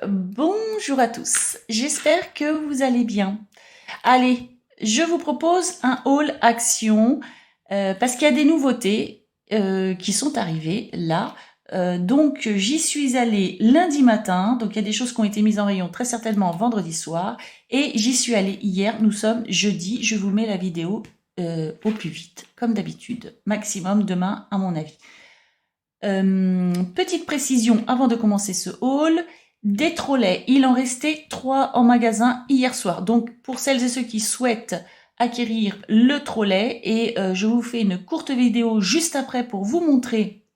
Bonjour à tous, j'espère que vous allez bien. Allez, je vous propose un haul action parce qu'il y a des nouveautés qui sont arrivées là. Donc j'y suis allée lundi matin, donc il y a des choses qui ont été mises en rayon très certainement vendredi soir, et j'y suis allée hier, nous sommes jeudi, je vous mets la vidéo au plus vite, comme d'habitude, maximum demain à mon avis. Petite précision avant de commencer ce haul, des trolleys, il en restait 3 en magasin hier soir. Donc pour celles et ceux qui souhaitent acquérir le trolley, et je vous fais une courte vidéo juste après pour vous montrer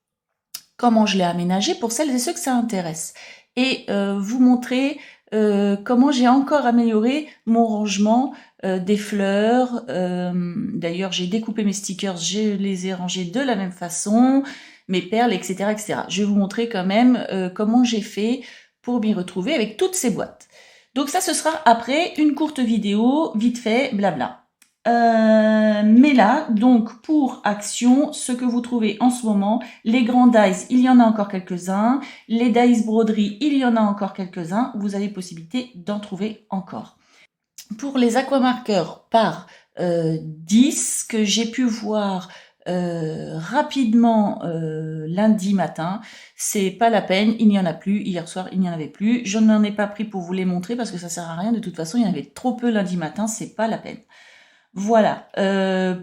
comment je l'ai aménagé pour celles et ceux que ça intéresse. Et vous montrer comment j'ai encore amélioré mon rangement des fleurs. D'ailleurs, j'ai découpé mes stickers, je les ai rangés de la même façon, mes perles, etc. etc. Je vais vous montrer quand même comment j'ai fait pour m'y retrouver avec toutes ces boîtes. Donc ça, ce sera après une courte vidéo, vite fait, blabla. Mais là, donc pour Action, ce que vous trouvez en ce moment, les grands dies, il y en a encore quelques-uns. Les dies broderie, il y en a encore quelques-uns. Vous avez possibilité d'en trouver encore. Pour les aquamarqueurs par 10 que j'ai pu voir rapidement lundi matin, c'est pas la peine, il n'y en a plus. Hier soir, il n'y en avait plus. Je n'en ai pas pris pour vous les montrer parce que ça sert à rien. De toute façon, il y en avait trop peu lundi matin, c'est pas la peine. Voilà.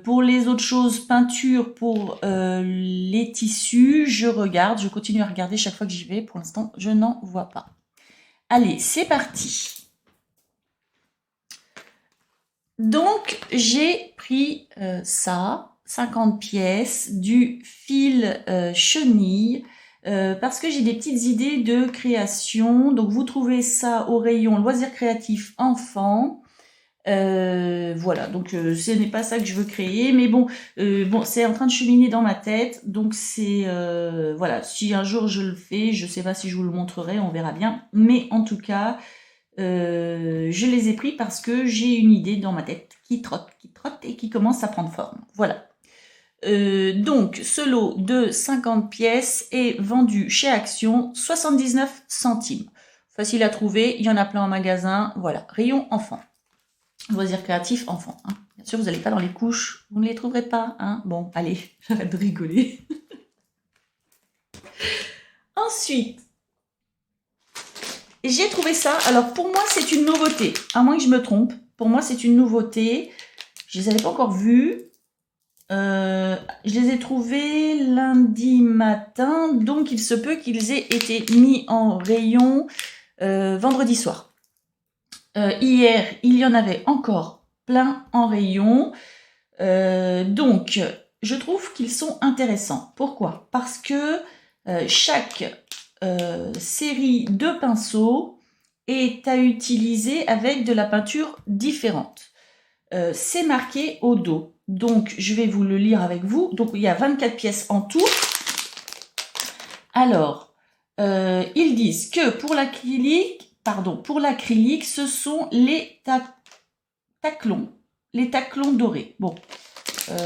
Pour les autres choses, peinture pour les tissus, je continue à regarder chaque fois que j'y vais. Pour l'instant, je n'en vois pas. Allez, c'est parti. Donc, j'ai pris ça, 50 pièces, du fil chenille, parce que j'ai des petites idées de création. Donc, vous trouvez ça au rayon loisirs créatifs enfants. Voilà, donc ce n'est pas ça que je veux créer, mais bon, c'est en train de cheminer dans ma tête, donc c'est voilà, si un jour je le fais, je sais pas si je vous le montrerai, on verra bien, mais en tout cas, je les ai pris parce que j'ai une idée dans ma tête qui trotte et qui commence à prendre forme. Voilà. Donc, ce lot de 50 pièces est vendu chez Action 79 centimes. Facile à trouver, il y en a plein en magasin. Voilà, rayon enfant. Loisirs créatifs enfants. Hein. Bien sûr, vous n'allez pas dans les couches, vous ne les trouverez pas. Hein. Bon, allez, j'arrête de rigoler. Ensuite, j'ai trouvé ça. Alors, pour moi, c'est une nouveauté. À moins que je me trompe. Pour moi, c'est une nouveauté. Je les avais pas encore vus. Je les ai trouvés lundi matin. Donc, il se peut qu'ils aient été mis en rayon vendredi soir. Hier, il y en avait encore plein en rayon. Donc, je trouve qu'ils sont intéressants. Pourquoi? Parce que chaque série de pinceaux est à utiliser avec de la peinture différente. C'est marqué au dos. Donc, je vais vous le lire avec vous. Donc, il y a 24 pièces en tout. Alors, ils disent que pour l'acrylique, ce sont les taclons dorés. Bon,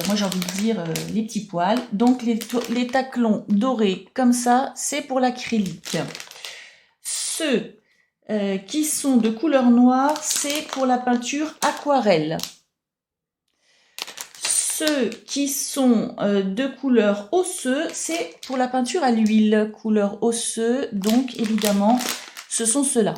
moi j'ai envie de dire les petits poils. Donc les taclons dorés comme ça, c'est pour l'acrylique. Ceux qui sont de couleur noire, c'est pour la peinture aquarelle. Ceux qui sont de couleur osseuse, c'est pour la peinture à l'huile, couleur osseuse. Donc évidemment, ce sont ceux-là.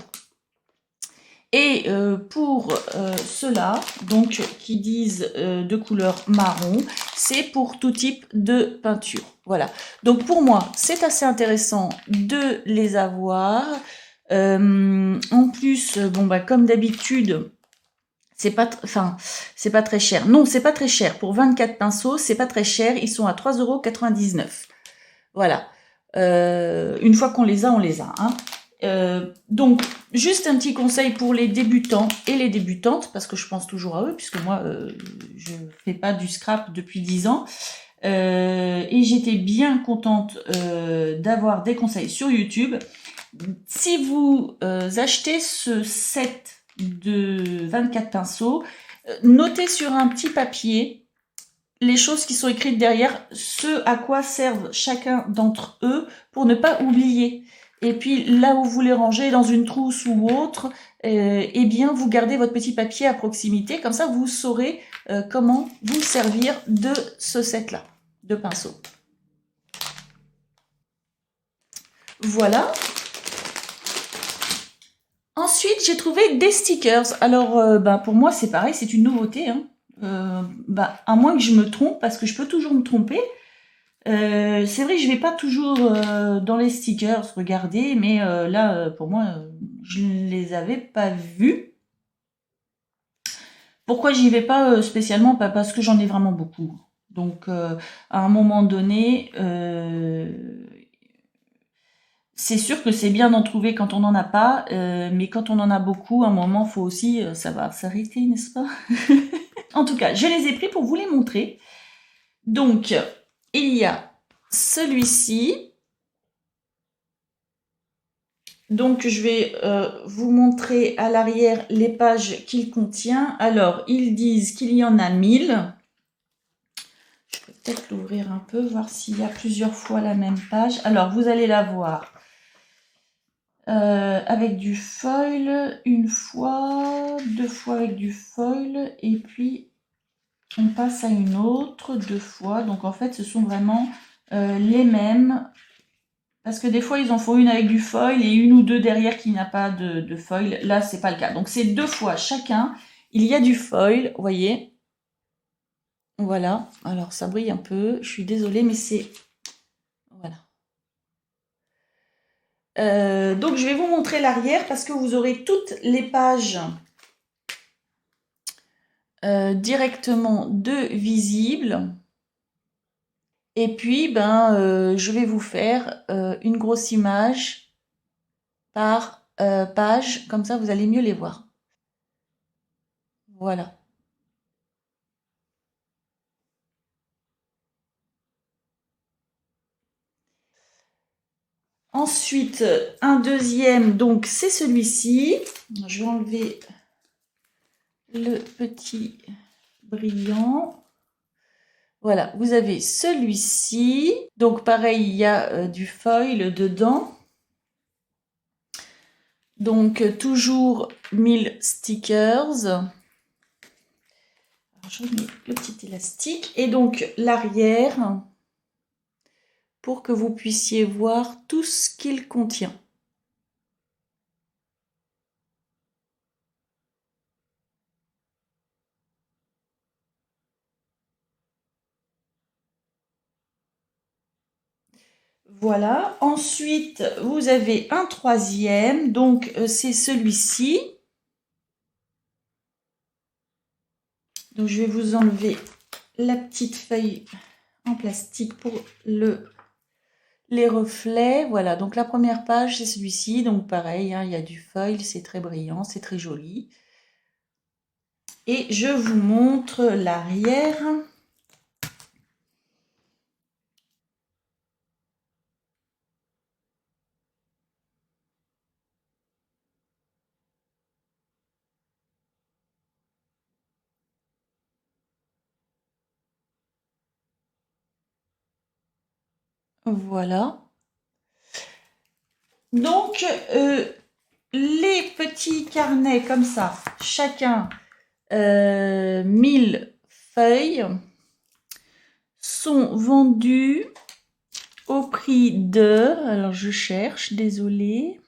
Et pour ceux-là, donc qui disent de couleur marron, c'est pour tout type de peinture. Voilà. Donc pour moi, c'est assez intéressant de les avoir. En plus, bon bah comme d'habitude, c'est pas très cher. Non, c'est pas très cher. Pour 24 pinceaux, c'est pas très cher. Ils sont à 3,99 €. Voilà. Une fois qu'on les a, on les a. Hein. Donc, juste un petit conseil pour les débutants et les débutantes, parce que je pense toujours à eux, puisque moi, je fais pas du scrap depuis 10 ans. Et j'étais bien contente d'avoir des conseils sur YouTube. Si vous achetez ce set de 24 pinceaux, notez sur un petit papier les choses qui sont écrites derrière, ce à quoi servent chacun d'entre eux, pour ne pas oublier. Et puis là où vous les rangez, dans une trousse ou autre, eh bien vous gardez votre petit papier à proximité, comme ça vous saurez comment vous servir de ce set-là, de pinceau. Voilà. Ensuite, j'ai trouvé des stickers. Alors, pour moi, c'est pareil, c'est une nouveauté. Hein. À moins que je me trompe, parce que je peux toujours me tromper. C'est vrai que je vais pas toujours dans les stickers regarder, mais là, pour moi, je ne les avais pas vus. Pourquoi j'y vais pas spécialement? Parce que j'en ai vraiment beaucoup. Donc, à un moment donné, c'est sûr que c'est bien d'en trouver quand on n'en a pas, mais quand on en a beaucoup, à un moment, faut aussi, ça va s'arrêter, n'est-ce pas? En tout cas, je les ai pris pour vous les montrer. Donc, il y a celui-ci. Donc, je vais vous montrer à l'arrière les pages qu'il contient. Alors, ils disent qu'il y en a 1000. Je peux peut-être l'ouvrir un peu, voir s'il y a plusieurs fois la même page. Alors, vous allez la voir avec du foil, une fois, deux fois avec du foil, et puis on passe à une autre, deux fois. Donc, en fait, ce sont vraiment les mêmes. Parce que des fois, ils en font une avec du foil et une ou deux derrière qui n'a pas de foil. Là, c'est pas le cas. Donc, c'est deux fois chacun. Il y a du foil, vous voyez. Voilà. Alors, ça brille un peu. Je suis désolée, mais c'est... Voilà. Donc, je vais vous montrer l'arrière parce que vous aurez toutes les pages directement de visibles. Et puis, je vais vous faire une grosse image par page. Comme ça, vous allez mieux les voir. Voilà. Ensuite, un deuxième, donc c'est celui-ci. Je vais enlever le petit brillant. Voilà, vous avez celui-ci. Donc pareil, il y a du foil dedans. Donc toujours 1000 stickers. Alors, je mets le petit élastique. Et donc l'arrière, pour que vous puissiez voir tout ce qu'il contient. Voilà. Ensuite, vous avez un troisième. Donc, c'est celui-ci. Donc, je vais vous enlever la petite feuille en plastique pour les reflets. Voilà. Donc, la première page, c'est celui-ci. Donc, pareil, hein, il y a du foil. C'est très brillant. C'est très joli. Et je vous montre l'arrière. Voilà. Donc, les petits carnets comme ça, chacun 1000 feuilles, sont vendus au prix de... Alors, je cherche, désolé.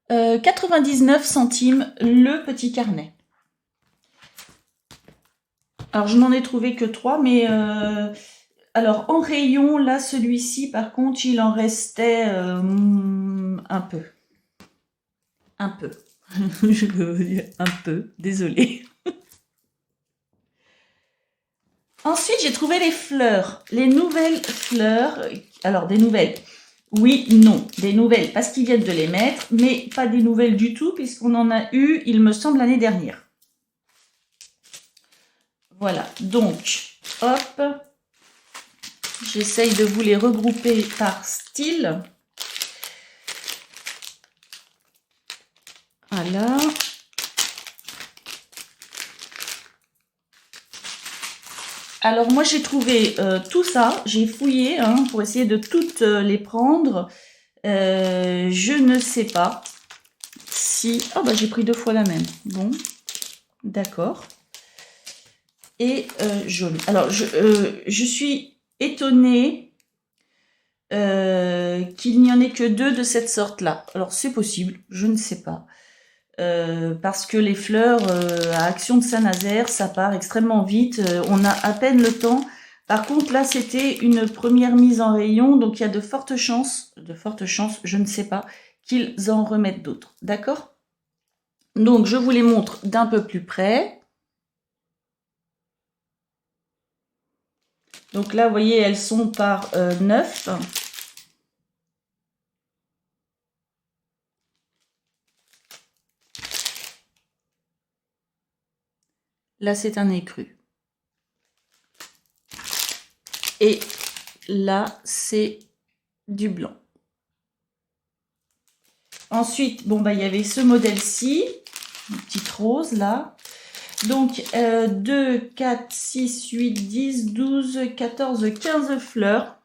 99 centimes le petit carnet. Alors, je n'en ai trouvé que 3, mais... alors, en rayon, là, celui-ci, par contre, il en restait un peu. Un peu. Je veux dire un peu, désolée. Ensuite, j'ai trouvé les fleurs. Les nouvelles fleurs. Alors, des nouvelles. Oui, non. Des nouvelles parce qu'ils viennent de les mettre, mais pas des nouvelles du tout, puisqu'on en a eu, il me semble, l'année dernière. Voilà. Donc, hop. J'essaye de vous les regrouper par style. Voilà. Alors moi j'ai trouvé tout ça, j'ai fouillé hein, pour essayer de toutes les prendre. Je ne sais pas si... Oh bah j'ai pris 2 fois la même. Bon, d'accord. Et jaune. Alors je suis étonnée qu'il n'y en ait que 2 de cette sorte-là. Alors c'est possible, je ne sais pas. Parce que les fleurs à Action de Saint-Nazaire, ça part extrêmement vite. On a à peine le temps. Par contre, là, c'était une première mise en rayon, donc il y a de fortes chances, je ne sais pas, qu'ils en remettent d'autres. D'accord? Donc, je vous les montre d'un peu plus près. Donc là, vous voyez, elles sont par 9. Là, c'est un écru. Et là, c'est du blanc. Ensuite, bon, bah, il y avait ce modèle-ci, une petite rose, là. Donc, 2, 4, 6, 8, 10, 12, 14, 15 fleurs.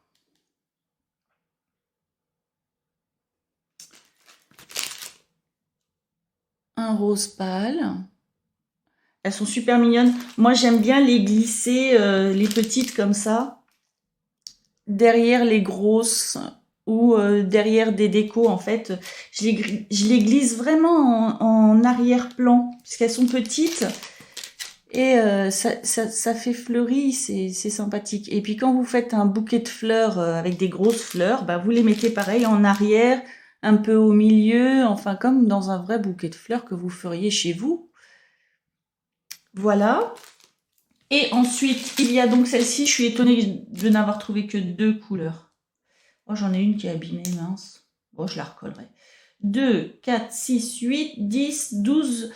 Un rose pâle. Elles sont super mignonnes. Moi, j'aime bien les glisser, les petites comme ça, derrière les grosses ou derrière des décos. En fait, je les glisse vraiment en arrière-plan, puisqu'elles sont petites. Et ça fait fleuri, c'est sympathique. Et puis quand vous faites un bouquet de fleurs avec des grosses fleurs, bah, vous les mettez pareil en arrière, un peu au milieu, enfin comme dans un vrai bouquet de fleurs que vous feriez chez vous. Voilà. Et ensuite, il y a donc celle-ci. Je suis étonnée de n'avoir trouvé que 2 couleurs. Oh, j'en ai une qui est abîmée, mince. Bon, je la recollerai. 2, 4, 6, 8, 10, 12,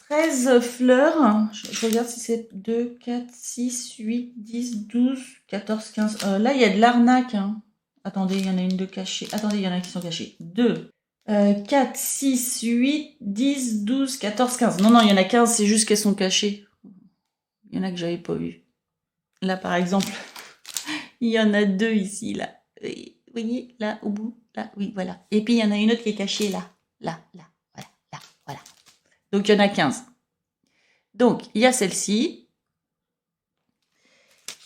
13 fleurs. Je regarde si c'est 2, 4, 6, 8, 10, 12, 14, 15. Là, il y a de l'arnaque. Hein. Attendez, il y en a une de cachée. Attendez, il y en a qui sont cachées. 2, 4, 6, 8, 10, 12, 14, 15. Non, non, il y en a 15, c'est juste qu'elles sont cachées. Il y en a que j'avais pas vu. Là, par exemple, il y en a 2 ici, là. Vous voyez, là, au bout, là, oui, voilà. Et puis, il y en a une autre qui est cachée là, là, voilà, là, voilà. Donc, il y en a 15. Donc, il y a celle-ci.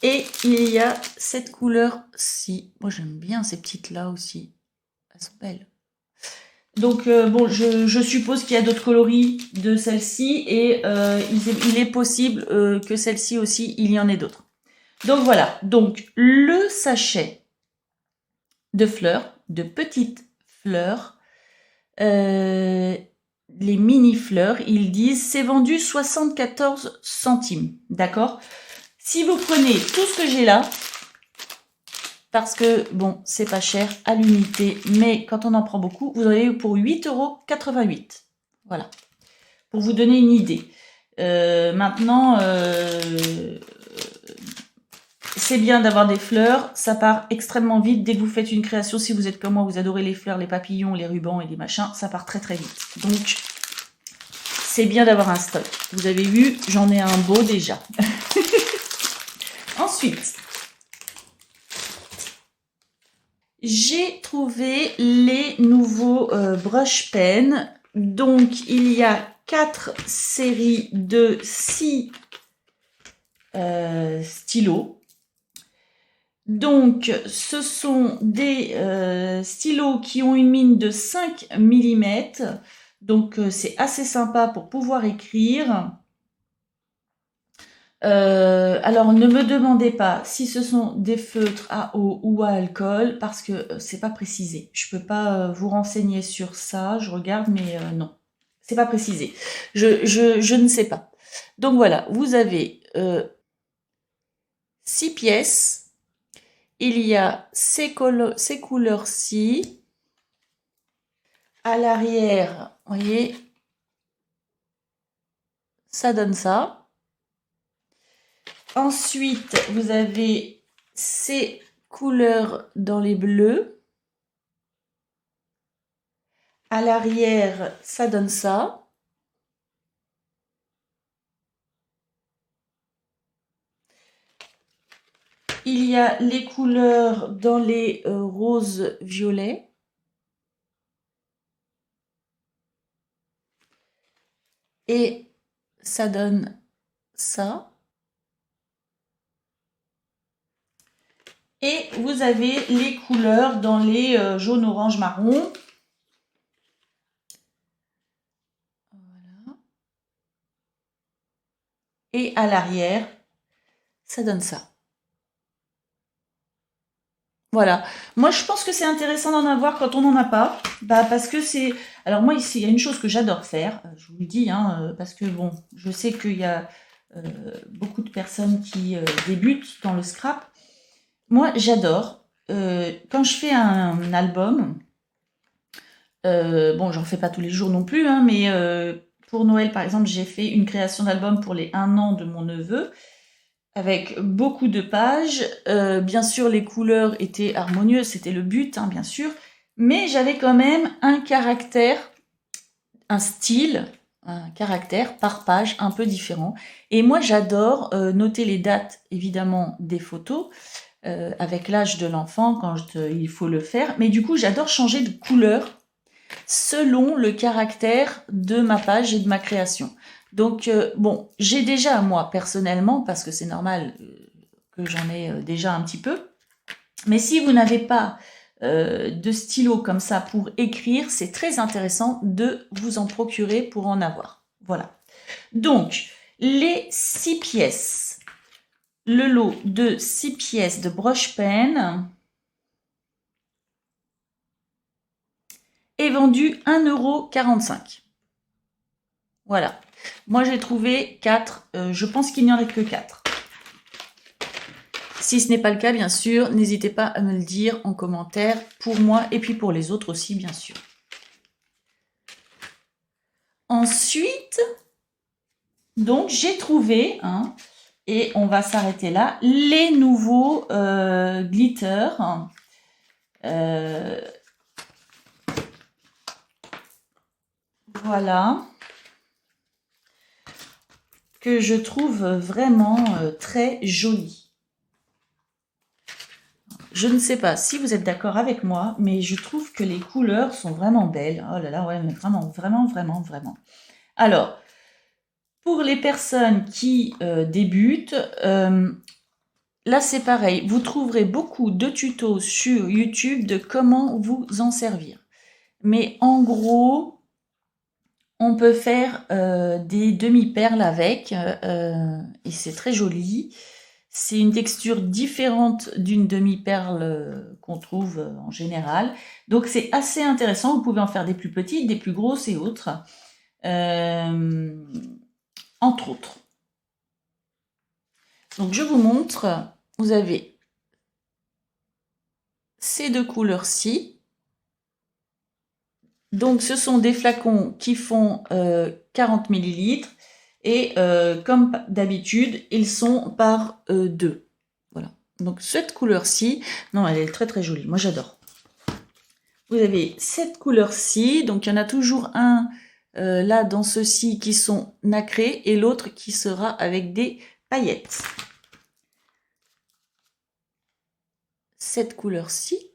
Et il y a cette couleur-ci. Moi, j'aime bien ces petites-là aussi. Elles sont belles. Donc, bon, je suppose qu'il y a d'autres coloris de celle-ci. Et il est possible que celle-ci aussi, il y en ait d'autres. Donc, voilà. Donc, le sachet de fleurs, de petites fleurs, les mini-fleurs, ils disent, c'est vendu 74 centimes. D'accord? Si vous prenez tout ce que j'ai là, parce que, bon, c'est pas cher à l'unité, mais quand on en prend beaucoup, vous en avez pour 8,88 €. Voilà. Pour vous donner une idée. Maintenant, c'est bien d'avoir des fleurs, ça part extrêmement vite. Dès que vous faites une création, si vous êtes comme moi, vous adorez les fleurs, les papillons, les rubans et les machins, ça part très très vite. Donc, c'est bien d'avoir un stock. Vous avez vu, j'en ai un beau déjà. Ensuite, j'ai trouvé les nouveaux brush pen. Donc, il y a 4 séries de 6 stylos. Donc, ce sont des stylos qui ont une mine de 5 mm. Donc, c'est assez sympa pour pouvoir écrire. Alors, ne me demandez pas si ce sont des feutres à eau ou à alcool, parce que c'est pas précisé. Je peux pas vous renseigner sur ça. Je regarde, mais non. C'est pas précisé. Je ne sais pas. Donc, voilà. Vous avez 6 pièces. Il y a ces couleurs-ci. À l'arrière, vous voyez, ça donne ça. Ensuite, vous avez ces couleurs dans les bleus. À l'arrière, ça donne ça. il y a les couleurs dans les roses violets. Et ça donne ça. Et vous avez les couleurs dans les jaune, orange, marron. Voilà. Et à l'arrière, ça donne ça. Voilà. Moi, je pense que c'est intéressant d'en avoir quand on n'en a pas. Bah, parce que c'est... Alors moi, ici, il y a une chose que j'adore faire. Je vous le dis, hein, parce que bon, je sais qu'il y a beaucoup de personnes qui débutent dans le scrap. Moi, j'adore. Quand je fais un album, bon, j'en fais pas tous les jours non plus, hein, mais pour Noël, par exemple, j'ai fait une création d'album pour les 1 an de mon neveu, avec beaucoup de pages. Bien sûr, les couleurs étaient harmonieuses, c'était le but, hein, bien sûr, mais j'avais quand même un caractère, un style, un caractère par page un peu différent. Et moi, j'adore noter les dates, évidemment, des photos, avec l'âge de l'enfant, quand il faut le faire, mais du coup, j'adore changer de couleur selon le caractère de ma page et de ma création. Donc, bon, j'ai déjà, moi, personnellement, parce que c'est normal que j'en ai déjà un petit peu, mais si vous n'avez pas de stylo comme ça pour écrire, c'est très intéressant de vous en procurer pour en avoir. Voilà. Donc, les 6 pièces. Le lot de 6 pièces de brush pen est vendu 1,45 €. Voilà. Moi, j'ai trouvé 4. Je pense qu'il n'y en a que 4. Si ce n'est pas le cas, bien sûr, n'hésitez pas à me le dire en commentaire pour moi et puis pour les autres aussi, bien sûr. Ensuite, donc, j'ai trouvé, hein, et on va s'arrêter là, les nouveaux glitters. Voilà. Que je trouve vraiment très jolis. Je ne sais pas si vous êtes d'accord avec moi, mais je trouve que les couleurs sont vraiment belles. Oh là là, ouais, mais vraiment, vraiment, vraiment, vraiment. Alors, pour les personnes qui débutent, là c'est pareil. Vous trouverez beaucoup de tutos sur YouTube de comment vous en servir. Mais en gros, on peut faire des demi-perles avec, et c'est très joli. C'est une texture différente d'une demi-perle qu'on trouve en général. Donc c'est assez intéressant. Vous pouvez en faire des plus petites, des plus grosses et autres. Entre autres. Donc je vous montre. Vous avez ces deux couleurs-ci. Donc ce sont des flacons qui font 40 ml. Et comme d'habitude, ils sont par 2. Voilà. Donc cette couleur-ci, non, elle est très très jolie. Moi j'adore. Vous avez cette couleur-ci. Donc il y en a toujours un là dans ceux-ci qui sont nacrés et l'autre qui sera avec des paillettes. Cette couleur-ci.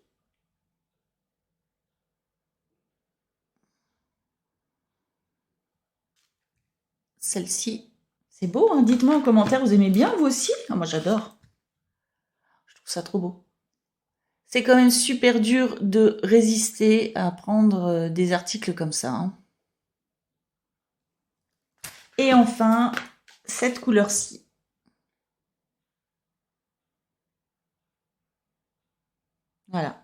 Celle-ci. C'est beau, hein? Dites-moi en commentaire, vous aimez bien vous aussi? Ah, moi j'adore. Je trouve ça trop beau. C'est quand même super dur de résister à prendre des articles comme ça. Hein. Et enfin, cette couleur-ci. Voilà.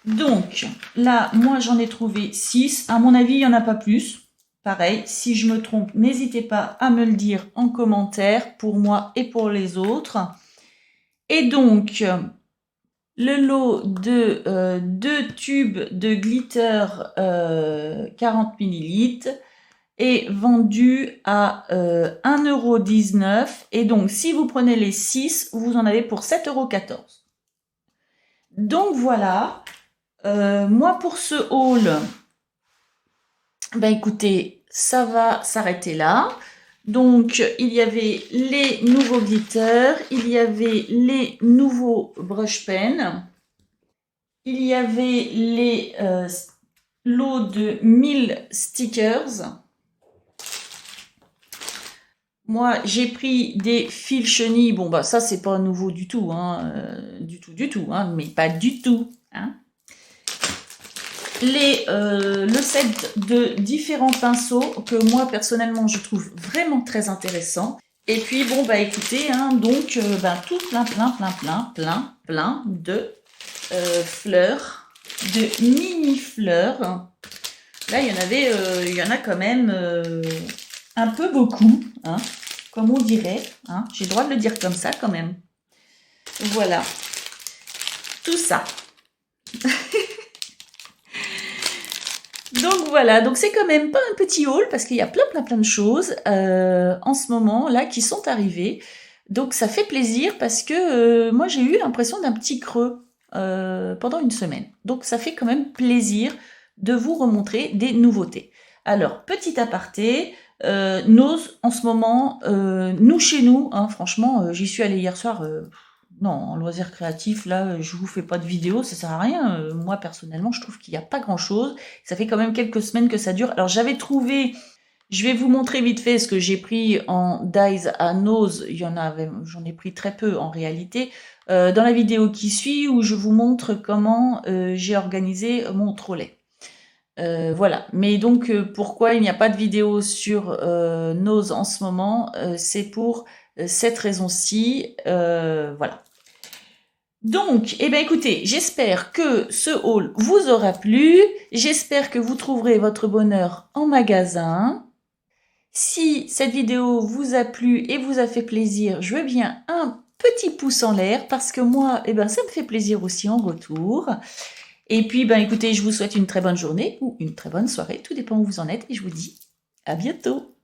Donc, là, moi, j'en ai trouvé 6. À mon avis, il n'y en a pas plus. Pareil, si je me trompe, n'hésitez pas à me le dire en commentaire pour moi et pour les autres. Et donc, le lot de 2 tubes de glitter 40 ml est vendu à 1,19 €. Et donc, si vous prenez les 6, vous en avez pour 7,14 €. Donc, voilà. Moi, pour ce haul, ben écoutez, ça va s'arrêter là. Donc, il y avait les nouveaux glitters, il y avait les nouveaux brush pens, il y avait les lots de 1000 stickers. Moi, j'ai pris des fils chenilles. Bon, bah ça, c'est pas nouveau du tout, hein, du tout, hein, mais pas du tout, hein. Le set de différents pinceaux que moi, personnellement, je trouve vraiment très intéressant. Et puis, bon, bah écoutez, hein, donc, tout plein de fleurs, de mini-fleurs. Là, il y en a quand même un peu beaucoup, hein, comme on dirait. Hein, j'ai le droit de le dire comme ça quand même. Voilà. Tout ça. Donc voilà, donc c'est quand même pas un petit haul parce qu'il y a plein de choses en ce moment là qui sont arrivées. Donc ça fait plaisir parce que moi j'ai eu l'impression d'un petit creux pendant une semaine. Donc ça fait quand même plaisir de vous remontrer des nouveautés. Alors, petit aparté, Nose en ce moment, nous chez nous, hein, franchement, j'y suis allée hier soir. Non, en loisir créatif, là, je vous fais pas de vidéo, ça sert à rien. Moi, personnellement, je trouve qu'il n'y a pas grand-chose. Ça fait quand même quelques semaines que ça dure. Alors, j'avais trouvé, je vais vous montrer vite fait ce que j'ai pris en dies à Nose. J'en ai pris très peu en réalité. Dans la vidéo qui suit, où je vous montre comment j'ai organisé mon trolley. Voilà. Mais donc, pourquoi il n'y a pas de vidéo sur Nose en ce moment, c'est pour cette raison-ci. Voilà. Donc, eh bien écoutez, j'espère que ce haul vous aura plu. J'espère que vous trouverez votre bonheur en magasin. Si cette vidéo vous a plu et vous a fait plaisir, je veux bien un petit pouce en l'air parce que moi, eh ben, ça me fait plaisir aussi en retour. Et puis, ben écoutez, je vous souhaite une très bonne journée ou une très bonne soirée, tout dépend où vous en êtes, et je vous dis à bientôt.